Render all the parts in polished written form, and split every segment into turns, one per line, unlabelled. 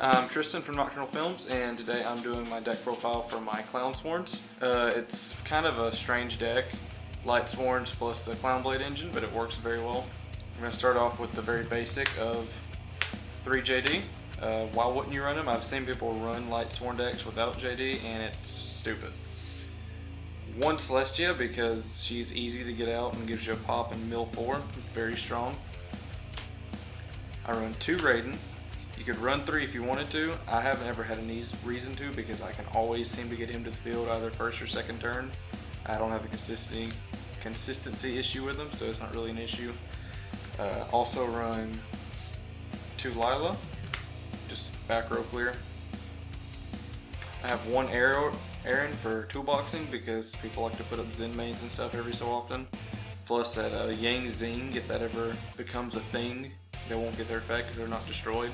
I'm Tristan from Nocturnal Films, and today I'm doing my deck profile for my Lightsworns. It's kind of a strange deck, Lightsworns plus the Clownblade engine, but it works very well. I'm going to start off with the very basic of 3 JD. Why wouldn't you run them? I've seen people run Lightsworn decks without JD, and it's stupid. 1 Celestia, because she's easy to get out and gives you a pop and mill 4, very strong. I run 2 Raiden. You could run 3 if you wanted to. I haven't ever had any reason to because I can always seem to get him to the field either first or second turn. I don't have a consistency issue with him, so it's not really an issue. Also run 2 Lila, just back row clear. I have 1 Aaron for toolboxing because people like to put up Zen mains and stuff every so often. Plus that Yang Zing, if that ever becomes a thing, they won't get their effect because they're not destroyed.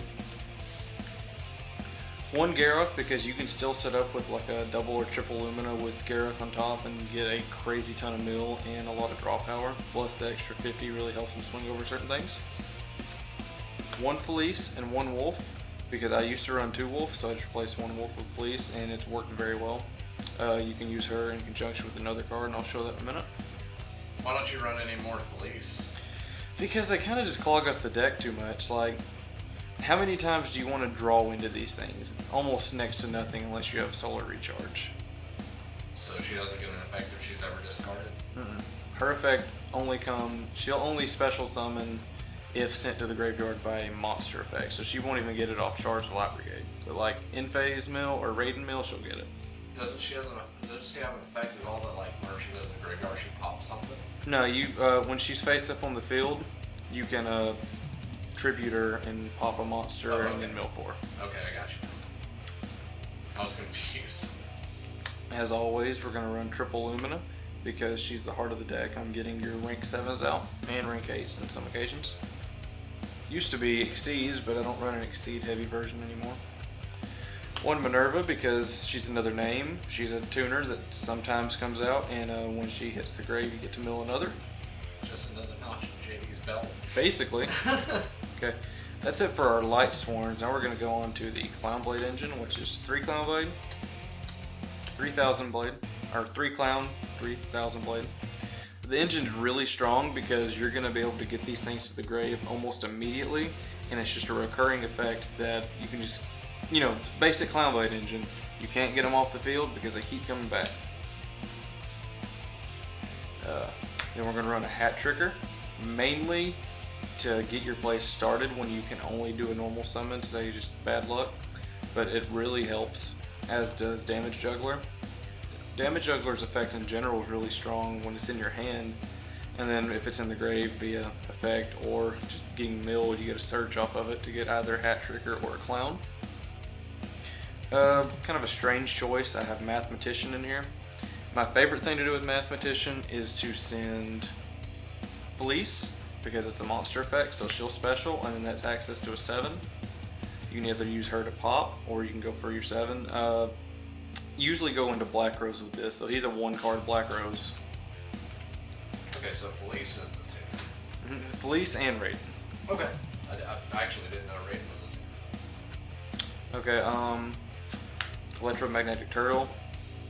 1 Gareth because you can still set up with like a double or triple Lumina with Gareth on top and get a crazy ton of mill and a lot of draw power. Plus the extra 50 really helps them swing over certain things. 1 Felice and 1 Wolf because I used to run 2 Wolf, so I just replaced 1 Wolf with Felice and it's worked very well. You can use her in conjunction with another card, and I'll show that in a minute.
Why don't you run any more Felice?
Because they kind of just clog up the deck too much. Like, how many times do you want to draw into these things? It's almost next to nothing unless you have solar recharge.
So she doesn't get an effect if she's ever discarded?
Her effect she'll only special summon if sent to the graveyard by a monster effect. So she won't even get it off Charge the Light Brigade. But like in phase mill or Raiden mill, she'll get it.
Doesn't she have an effect at all that like whenever she goes to the graveyard she pops something?
No, you when she's face up on the field, you can tribute her and pop a monster and then mill 4.
Okay, I got you. I was confused.
As always, we're going to run triple Lumina because she's the heart of the deck. I'm getting your rank 7s out and rank 8s on some occasions. Used to be Exceeds, but I don't run an Exceed heavy version anymore. 1 Minerva because she's another name. She's a tuner that sometimes comes out, and when she hits the grave, you get to mill another.
Just another notch in JD's belt.
Basically. Okay, that's it for our Lightsworns. Now we're going to go on to the Clownblade engine, which is 3 Clownblade, 3000 blade, or 3 Clown, 3000 blade. The engine's really strong because you're going to be able to get these things to the grave almost immediately, and it's just a recurring effect that you can just, you know, basic Clownblade engine, you can't get them off the field because they keep coming back. Then we're going to run a Hat Trigger, mainly to get your play started when you can only do a normal summon, so just bad luck. But it really helps, as does Damage Juggler. Damage Juggler's effect in general is really strong when it's in your hand, and then if it's in the grave via effect or just getting milled, you get a surge off of it to get either Hat Trigger or a Clown. Kind of a strange choice. I have Mathematician in here. My favorite thing to do with Mathematician is to send Felice because it's a monster effect, so she'll special, and then that's access to a 7. You can either use her to pop, or you can go for your 7. Usually go into Black Rose with this, so he's a 1-card Black Rose.
Okay, so Felice is the 2.
Felice and Raiden.
Okay. I actually didn't know Raiden was the 2.
Okay, Electromagnetic Turtle,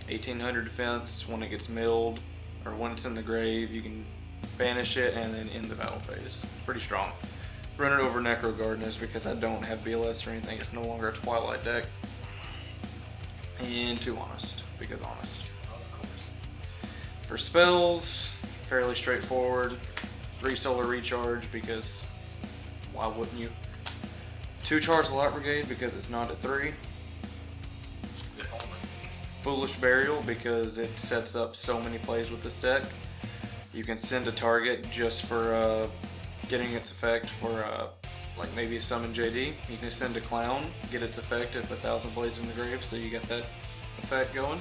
1800 defense. When it gets milled, or when it's in the grave, you can banish it and then end the battle phase. Pretty strong. Run it over Necro Gardeners because I don't have BLS or anything. It's no longer a Twilight deck. And 2 Honest, because Honest.
Of course.
For spells, fairly straightforward. 3 Solar Recharge because why wouldn't you? 2 Charge the Light Brigade because it's not at 3.
If only.
Foolish Burial because it sets up so many plays with this deck. You can send a target just for getting its effect for like maybe a summon JD. You can send a Clown, get its effect if 1000 blades in the grave, so you get that effect going.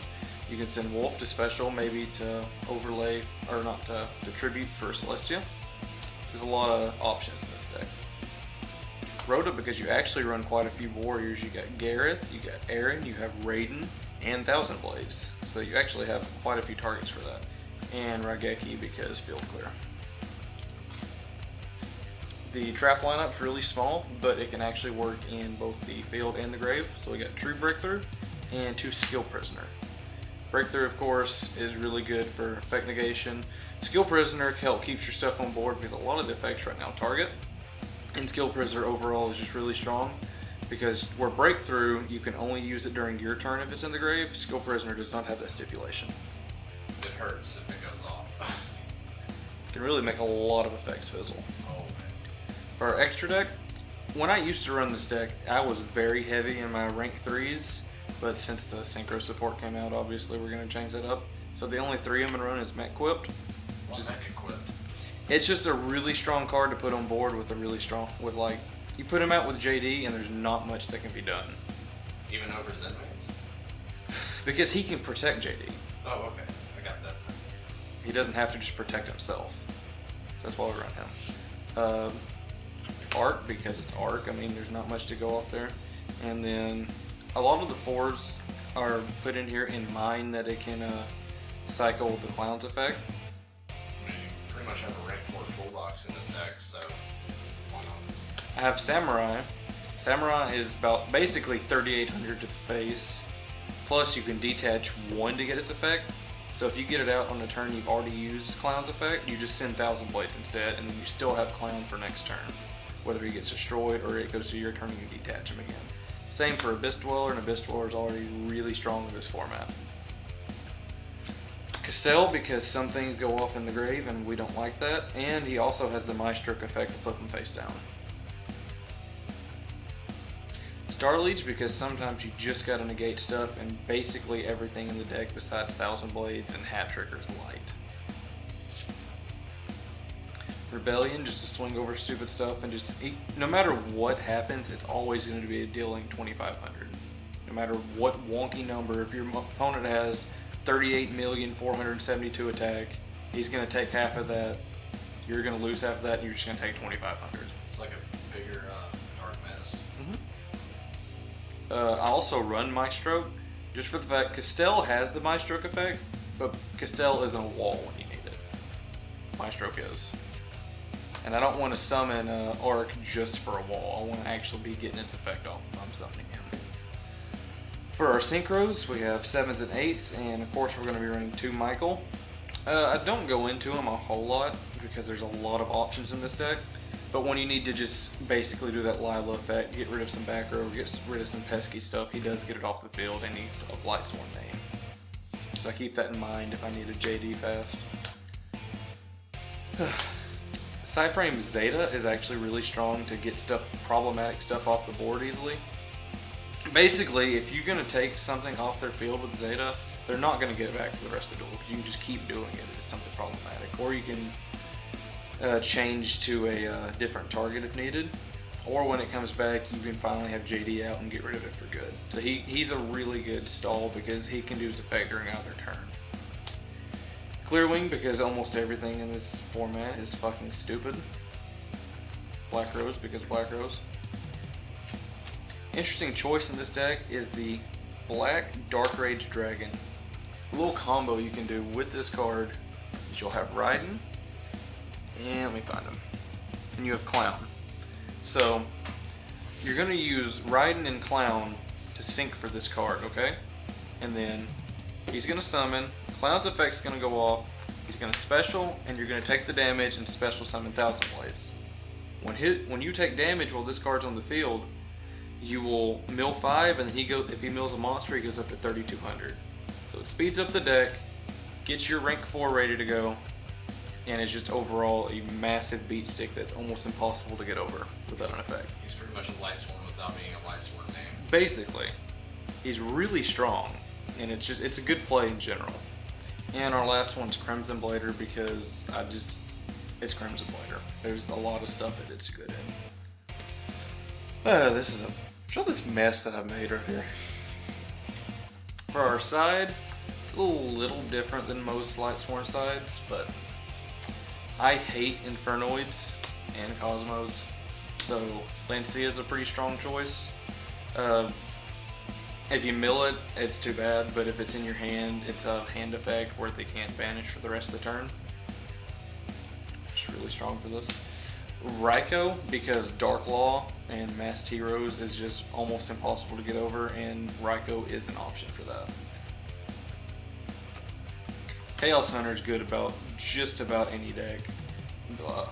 You can send Wolf to special, maybe to overlay, or not to tribute for Celestia. There's a lot of options in this deck. Rhoda because you actually run quite a few warriors. You got Gareth, you got Aaron, you have Raiden, and 1000 blades. So you actually have quite a few targets for that. And Raigeki because field clear. The trap lineup's really small, but it can actually work in both the field and the grave. So we got True Breakthrough and 2 Skill Prisoner. Breakthrough, of course, is really good for effect negation. Skill Prisoner keeps your stuff on board because a lot of the effects right now target. And Skill Prisoner overall is just really strong because where Breakthrough, you can only use it during your turn if it's in the grave. Skill Prisoner does not have that stipulation.
It hurts if it goes off.
Can really make a lot of effects fizzle.
Oh man.
For our extra deck, when I used to run this deck, I was very heavy in my rank 3s, but since the Synchro support came out, obviously we're going to change that up. So the only 3 I'm going to run is Mech Equipped.
Why Mech Equipped?
It's just a really strong card to put on board with a really strong, you put him out with JD and there's not much that can be done.
Even over Zenmates?
Because he can protect JD.
Oh, okay. I got that.
He doesn't have to just protect himself. That's why we run him. Arc, because it's Arc, I mean there's not much to go off there. And then a lot of the 4s are put in here in mind that it can cycle the Clown's effect.
I mean, you pretty much have a rank 4 toolbox in this deck, so why not?
I have Samurai. Samurai is about basically 3,800 to the face. Plus you can detach 1 to get its effect. So if you get it out on the turn you've already used Clown's effect, you just send 1,000 Blades instead, and then you still have Clown for next turn. Whether he gets destroyed or it goes to your turn and you detach him again. Same for Abyss Dweller, and Abyss Dweller is already really strong in this format. Castell, because some things go off in the grave and we don't like that, and he also has the Maestroke effect to flip him face down. Starleech, because sometimes you just gotta negate stuff, and basically everything in the deck besides 1,000 Blades and Hat Trigger is light. Rebellion, just to swing over stupid stuff and just, no matter what happens, it's always going to be dealing 2,500. No matter what wonky number, if your opponent has 38,472 attack, he's going to take half of that, you're going to lose half of that, and you're just going to take 2,500.
It's like a bigger Dark Mist.
I also run Maestroke, just for the fact, Castell has the Maestroke effect, but Castell isn't a wall when you need it. Maestroke is. And I don't want to summon Arc just for a wall. I want to actually be getting its effect off if I'm summoning him. For our synchros, we have 7s and 8s, and of course we're going to be running 2 Michael. I don't go into him a whole lot because there's a lot of options in this deck. But when you need to just basically do that Lila effect, get rid of some back row, get rid of some pesky stuff, he does get it off the field and he's a Lightsworn name. So I keep that in mind if I need a JD fast. Cyframe Zeta is actually really strong to get problematic stuff off the board easily. Basically, if you're going to take something off their field with Zeta, they're not going to get it back for the rest of the duel. You can just keep doing it if it's something problematic. Or you can change to a different target if needed. Or when it comes back, you can finally have JD out and get rid of it for good. So he's a really good stall because he can do his effect during either turn. Clearwing, because almost everything in this format is fucking stupid. Black Rose, because Black Rose. Interesting choice in this deck is the Black Dark Rage Dragon. A little combo you can do with this card is you'll have Raiden, and let me find him, and you have Clown. So you're going to use Raiden and Clown to sync for this card, okay? And then he's going to summon, Clown's effect's going to go off, he's going to special, and you're going to take the damage and special summon 1,000 Blades. When you take damage while this card's on the field, you will mill 5, and then if he mills a monster, he goes up to 3,200. So it speeds up the deck, gets your rank 4 ready to go, and it's just overall a massive beat stick that's almost impossible to get over without an effect.
He's pretty much a Lightsworn without being a Lightsworn name.
Basically, he's really strong, and it's a good play in general. And our last one's Crimson Blader because it's Crimson Blader. There's a lot of stuff that it's good in. Show this mess that I've made right here. For our side, it's a little different than most Lightsworn sides, but I hate Infernoids and Cosmos, so Lancia is a pretty strong choice. If you mill it, it's too bad, but if it's in your hand, it's a hand effect where they can't banish for the rest of the turn. It's really strong for this. Ryko, because Dark Law and Masked Heroes is just almost impossible to get over, and Ryko is an option for that. Chaos Hunter is good about just about any deck. I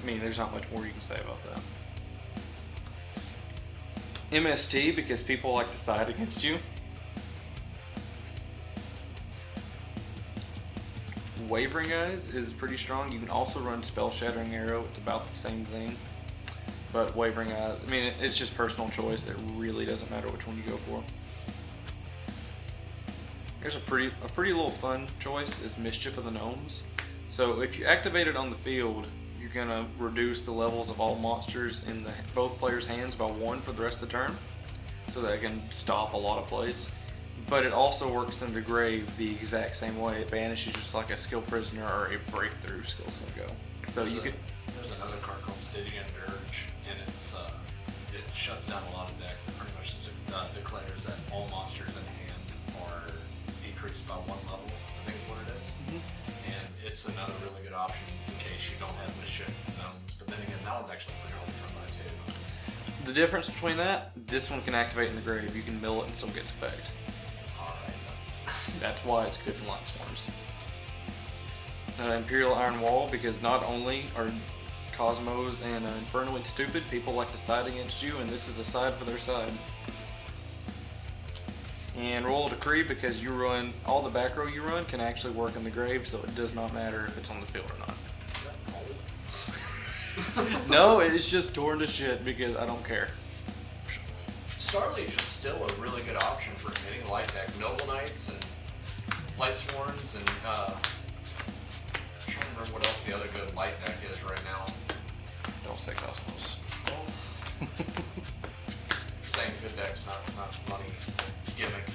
mean, there's not much more you can say about that. MST, because people like to side against you. Wavering Eyes is pretty strong. You can also run Spell Shattering Arrow. It's about the same thing. But Wavering Eyes, I mean, it's just personal choice. It really doesn't matter which one you go for. Here's a pretty little fun choice is Mischief of the Gnomes. So if you activate it on the field, you're gonna reduce the levels of all monsters in both players' hands by 1 for the rest of the turn. So that it can stop a lot of plays. But it also works in the grave the exact same way. It banishes just like a Skill Prisoner or a Breakthrough skill's gonna go. So
there's another card called Stygian Dirge, and it shuts down a lot of decks. It pretty much declares that all monsters in hand are decreased by 1 level, I think is what it is. And it's another really good option in case you don't have Mischief Gnomes. But then again, that one's actually pretty hard to come by too.
The difference between that, this one can activate in the grave. You can mill it and still gets effect. That's why it's good in Lightsworns. Imperial Iron Wall, because not only are Cosmos and Infernoid stupid, people like to side against you, and this is a side for their side. And Royal Decree, because you run all the back row you run can actually work in the grave, so it does not matter if it's on the field or not.
Is that cold?
No, it's just torn to shit because I don't care.
Starliege is still a really good option for any light deck. Noble Knights and Lightsworns and I'm trying to remember what else the other good light deck is right now.
Don't say Cosmos.
Saying good decks, not money gimmick.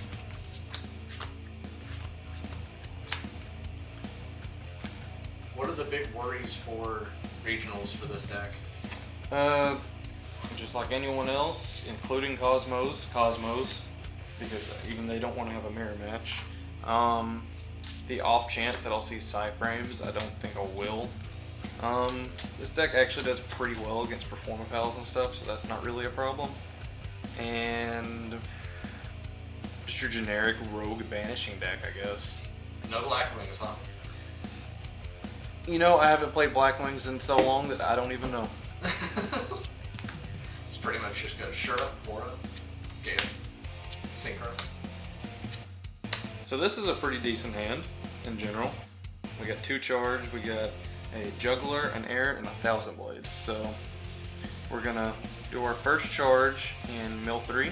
What are the big worries for regionals for this deck?
Just like anyone else, including Cosmos, because even they don't want to have a mirror match. The off chance that I'll see Psy-Frames, I don't think I will. This deck actually does pretty well against Performapals and stuff, so that's not really a problem. And just your generic rogue banishing deck, I guess.
No Blackwings, huh?
You know, I haven't played Blackwings in so long that I don't even know.
It's pretty much just go Shura, Aura, Gale, Synchro.
So this is a pretty decent hand in general. We got 2 charge, we got a Juggler, an Air, and a Thousand Blades. So we're gonna do our first charge in mill 3.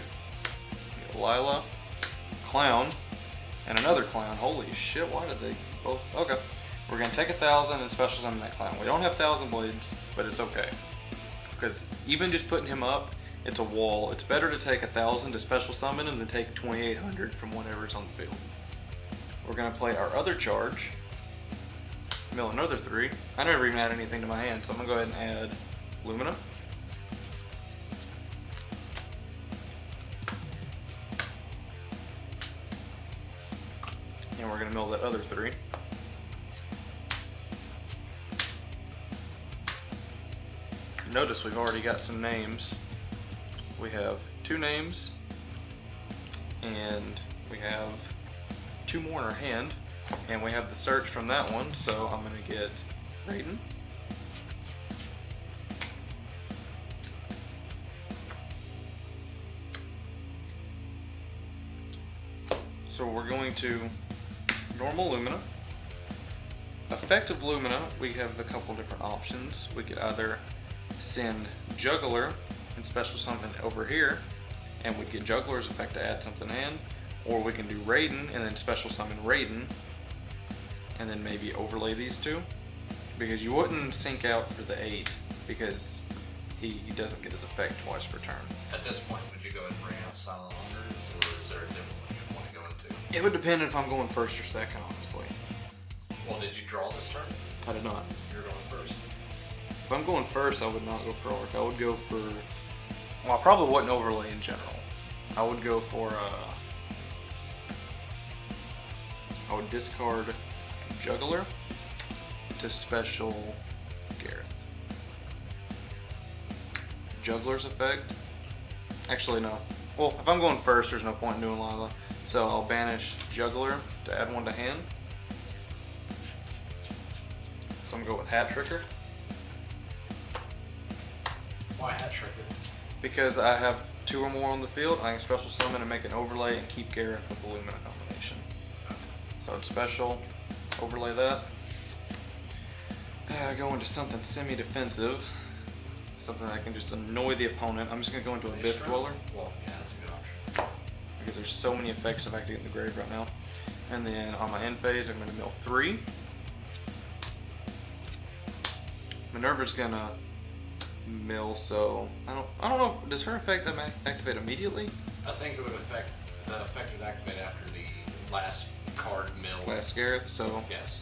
Lila, Clown, and another Clown. Holy shit, why did they both? Okay. We're gonna take 1,000 and special summon that Clown. We don't have Thousand Blades, but it's okay. Because even just putting him up, it's a wall. It's better to take 1,000 to special summon and then take 2,800 from whatever's on the field. We're gonna play our other charge, mill another 3. I never even add anything to my hand, so I'm gonna go ahead and add Lumina. And we're gonna mill that other 3. Notice we've already got some names. We have 2 names, and we have 2 more in our hand, and we have the search from that one, so I'm gonna get Raiden. So we're going to normal Lumina. Effective Lumina, we have a couple different options. We could either send Juggler and special summon over here, and we get Juggler's effect to add something in, or we can do Raiden and then special summon Raiden, and then maybe overlay these 2, because you wouldn't sync out for the 8 because he doesn't get his effect twice per turn.
At this point, would you go ahead and bring out Silent Hunters, or is there a different one you want to go into?
It would depend if I'm going first or second, honestly.
Well, did you draw this turn?
I did not.
You're going first.
If I'm going first, I would not go for Arc. I would go for... Well, I probably wouldn't overlay in general. I would go for... I would discard Juggler to special Gareth. Juggler's effect. Actually, no. Well, if I'm going first, there's no point in doing Lila. So I'll banish Juggler to add one to hand. So I'm gonna go with Hat Tricker.
Why Hat Tricker?
Because I have 2 or more on the field, I can special summon and make an overlay and keep Gareth with the Lumina combination. So it's special, overlay that. Go into something semi-defensive. Something that can just annoy the opponent. I'm just gonna go into Abyss Dweller.
Well, yeah, that's a good option.
Because there's so many effects if I have to get in the grave right now. And then on my end phase, I'm gonna mill 3. Minerva's gonna mill, so I don't know. Does her effect activate immediately?
I think it would affect the effect would activate after the last card mill.
Last Gareth, so
Yes.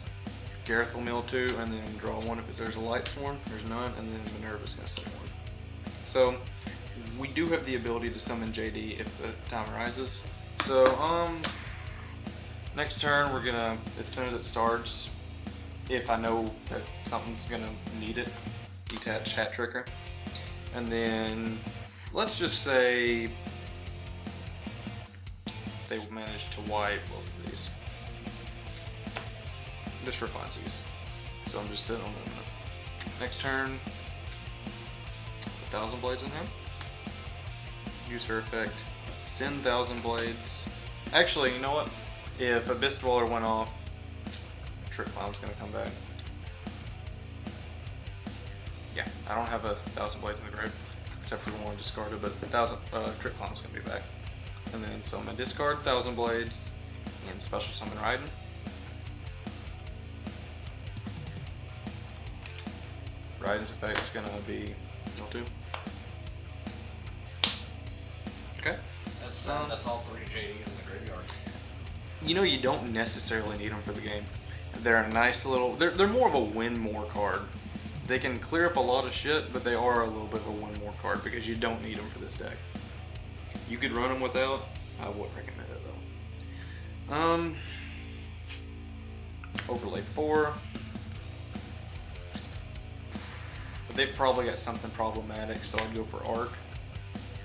Gareth will mill 2 and then draw 1 if there's a Lightsworn. There's none, and then Minerva's gonna summon 1. So we do have the ability to summon JD if the time arises. So next turn we're gonna, as soon as it starts, if I know that something's gonna need it, detach Hat Tricker. And then let's just say they will manage to wipe both of these. Just for funsies. So I'm just sitting on them. Next turn, 1,000 Blades in here. Use her effect, send 1,000 Blades. Actually, you know what? If Abyss Dweller went off, Trick Clown's gonna come back. Yeah, I don't have 1,000 Blades in the grave, except for the one discarded, but 1,000 Trick Clown's gonna be back. And then so I'm gonna discard 1,000 Blades and special summon Raiden. Raiden's effect is gonna be mill 2. Okay.
That's all 3 JDs in the graveyard.
You know, you don't necessarily need them for the game. They're a nice little. They're more of a win more card. They can clear up a lot of shit, but they are a little bit of a win more card because you don't need them for this deck. You could run them without. I wouldn't recommend it though. Overlay 4. But they've probably got something problematic, so I'd go for Arc.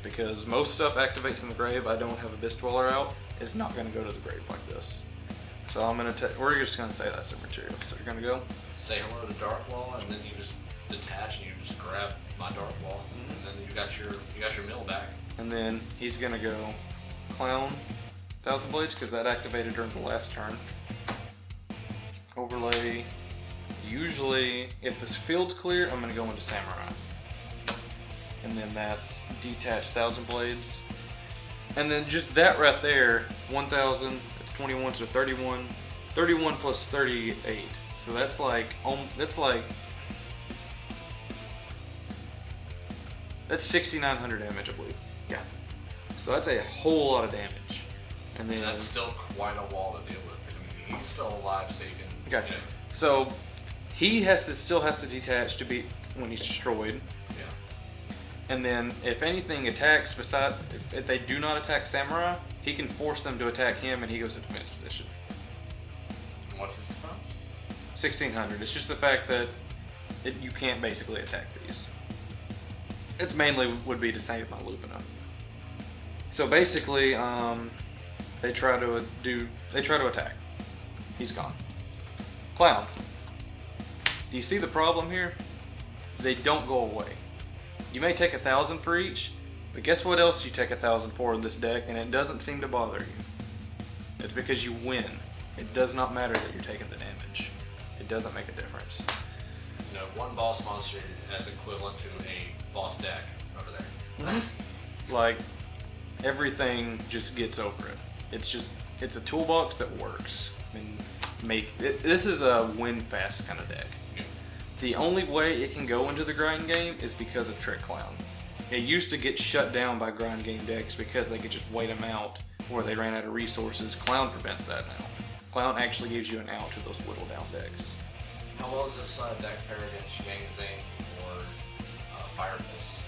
Because most stuff activates in the grave. I don't have Abyss Dweller out. It's not going to go to the grave like this. So I'm going to we're just going to say that's the material. So you're going to go.
Say hello to Dark Wall, and then you just detach and you just grab my Dark Wall, and then you got your mill back.
And then he's going to go Clown 1,000 Blades because that activated during the last turn. Overlay. Usually, if this field's clear, I'm going to go into Samurai. And then that's detach 1,000 Blades. And then just that right there, 1,000, it's 21, so 31. 31 plus 38. So that's like, that's 6,900 damage, I believe. Yeah. So that's a whole lot of damage. And then
that's still quite a wall to deal with, because I mean, he's still alive, so you can.
Okay.
You know,
so he still has to detach to beat when he's destroyed.
yeah.
And then if anything attacks if they do not attack Samurai, he can force them to attack him and he goes into defense position.
And what's his defense?
1,600. It's just the fact that you can't basically attack these. It's mainly would be to save my Lupina. So basically, they try to attack. He's gone. Clown. Do you see the problem here? They don't go away. You may take 1,000 for each, but guess what else you take 1,000 for in this deck, and it doesn't seem to bother you. It's because you win. It does not matter that you're taking the damage. It doesn't make a difference.
You know, one boss monster is equivalent to a boss deck over there.
Like, everything just gets over it. It's a toolbox that works. I mean, this is a win fast kind of deck.
Yeah.
The only way it can go into the grind game is because of Trick Clown. It used to get shut down by grind game decks because they could just wait them out or they ran out of resources. Clown prevents that now. Clown actually gives you an out to those whittle down decks.
How well does this deck fare against Yang Zing or Fire Fist?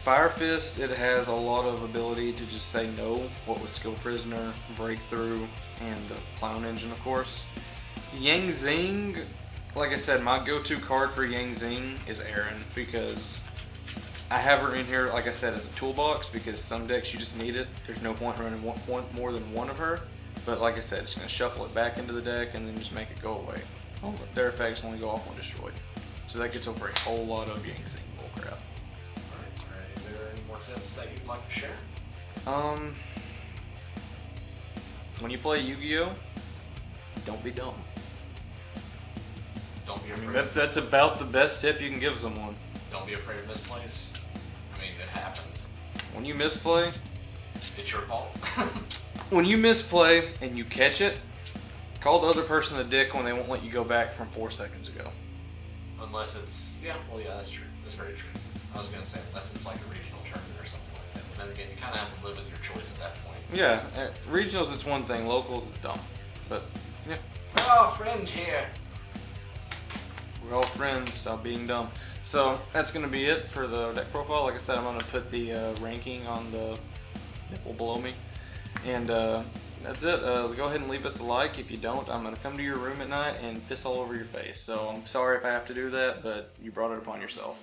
Fire Fist, it has a lot of ability to just say no, what with Skill Prisoner, Breakthrough, and the Clown Engine, of course. Yang Zing, like I said, my go-to card for Yang Zing is Aaron, because I have her in here, like I said, as a toolbox because some decks you just need it. There's no point running more than one of her. But like I said, it's going to shuffle it back into the deck and then just make it go away. Their effects only go off when destroyed. So that gets over a whole lot of Yangzing bullcrap.
Alright, is there any more tips that you'd like to share?
When you play Yu-Gi-Oh, don't be dumb.
Don't be
I
afraid.
mean, that's about the best tip you can give someone.
Don't be afraid of misplays. I mean, it happens.
When you misplay,
It's your fault.
when you misplay and you catch it, call the other person a dick when they won't let you go back from 4 seconds ago.
Unless it's, yeah, that's true. That's very true. I was gonna say, unless it's like a regional tournament or something like that. But then again, you kind of have to live with your choice at that point.
Yeah, regionals it's one thing, locals it's dumb. But, yeah.
Oh, friend here.
We're all friends, stop being dumb. So that's going to be it for the deck profile. Like I said, I'm going to put the ranking on the nipple below me. And that's it. Go ahead and leave us a like. If you don't, I'm going to come to your room at night and piss all over your face. So I'm sorry if I have to do that, but you brought it upon yourself.